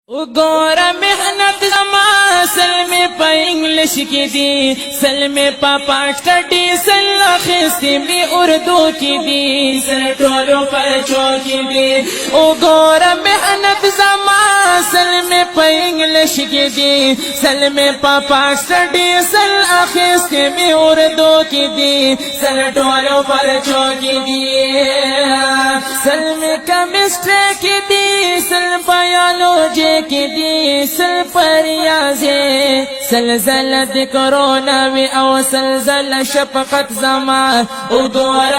गौर मेहनत सल में पा इंग्लिश की दी, सल में पापा स्टडी सल खिस्ती में उर्दू की दी, सल टोलों पर चौकी दी। ओ गौर मेहनत सल में पा इंग्लिश की दी, सल में पापा स्टडी सल खिस्ती में उर्दू की दी, सल टोलों पर चौकी दी। सल में केमिस्ट्री की दी, सल बायोलॉजी की दी, सल परियाज़े सलज़लत कोरोना में और सलज़ल शफ़क़त ज़मान। ओ गौर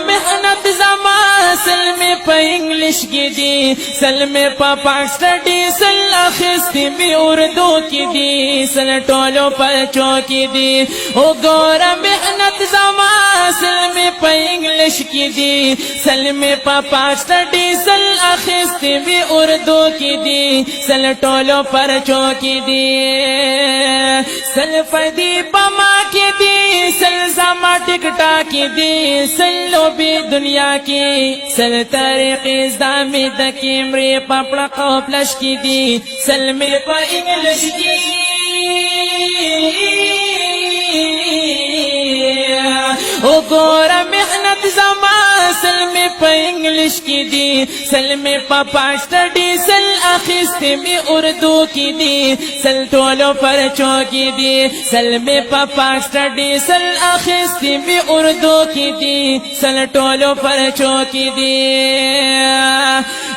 मेहनत ज़मान सल में पा इंग्लिश की दी, सल में पापा स्टडी सल खिस्ती में उर्दू की दी, सल टोलों पर चौकी दी। ओ गौर मेहनत ज़मान सल में पा इंग्लिश की दी, सल में पापा स्टडी सल खिस्ती में उर्दू की दी, सल टोलों पर चौकी दी। सल फदी पमा की दी, सल जमा टिकटा की दी, सल लोबी दुनिया की, सल तरीक़ी ज़ामी दकी मरे पापड़ा कौपलश की दी, सल में पा इंग्लिश की। ओ गौर मेहनत ज़मान सल में पा इंग्लिश की दी, सल में पापा स्टडी सल खिस्ती में उर्दू की दी, सल टोलों पर चौकी दी। सल में पापा स्टडी सल खिस्ती में उर्दू की दी, सल टोलों पर चौकी दी।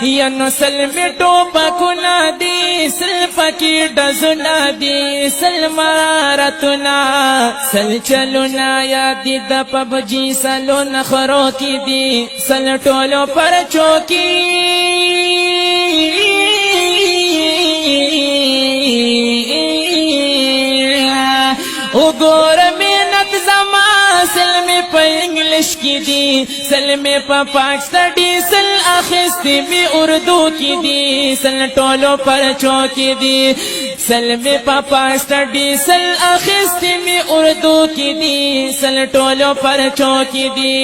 यनो सल में टोपा कुना दी, सल फकी डजुना दी, सल मारतुना सल चलुना यादी द पबजी सलो नखरों की दी, सल टोलों पर चौकी। ओ गौर मेहनत ज़मान सल में पा इंग्लिश की दी, सल में पापा स्टडी सल खिस्ती में उर्दू की दी, सल टोलों पर चौकी दी। सल में पापा स्टडी सल खिस्ती में उर्दू की दी, सल टोलों पर चौकी दी।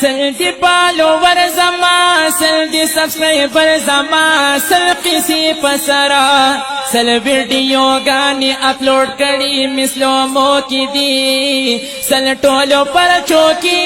सल दी पालो वर ज़मा, सल दी सब्सक्राइबर ज़मा, सल किसी पसरा, सल वीडियो गाने अपलोड करी मिसलोमो की दी, सल टोलों पर चौकी।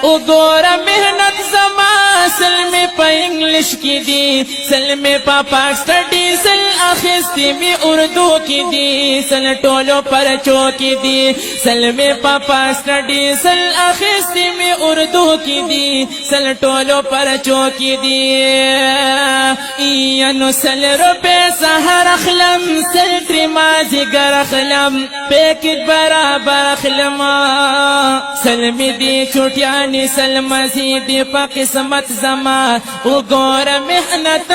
ओ गौर मेहनत ज़मान सल में पा इंग्लिश की दी, सल में पापा स्टडी सल खिस्ती में उर्दू की दी, सल टोलों पर चौकी दी। सल में पापा स्टडी सल खिस्ती में उर्दू की दी, सल टोलों पर चौकी दी। यनो सल रुपए सहर अखलम, सल त्रिमाज़ी गर अखलम, पैकेट बराबर अखलमा, सल में दी छुटियानी सल मजीद पा किस्मत ज़मा। ओ गौर मेहनत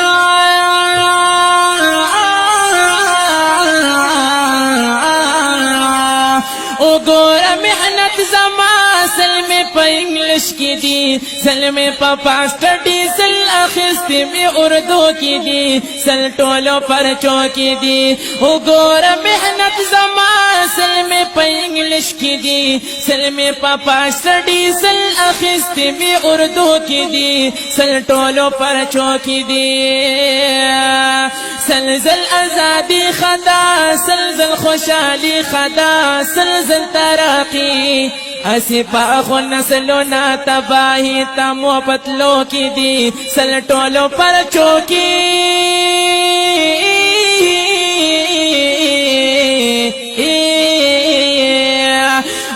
ओ गौर मेहनत ज़मान सल में पा इंग्लिश की दी, सल में पापा स्टडी सल खिस्ती में उर्दू की दी, सल टोलों पर चौकी दी। ओ गौर मेहनत ज़मान सल में पा इंग्लिश की दी, सल में पापा स्टडी सल खिस्ती में उर्दू की दी, सल टोलों पर चौकी दी। सलज़ल आज़ादी खदा, सलज़ल खुशहाली खदा, सलज़ल तरक्की, असिफा नस्लों ना तबाही तमो पतलों की दी, सल टोलों पर चौकी।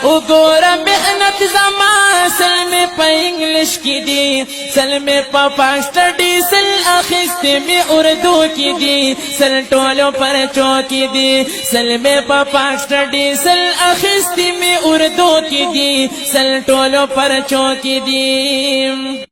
ओ गौर मेहनत ज़मान सल में पा इंग्लिश की दी, सल में पापा स्टडी सल खिस्ती में उर्दू की दी, सल टोलों पर चौकी दी। सल में पापा स्टडी सल खिस्ती में उर्दू की दी, सल टोलों पर चौकी दी।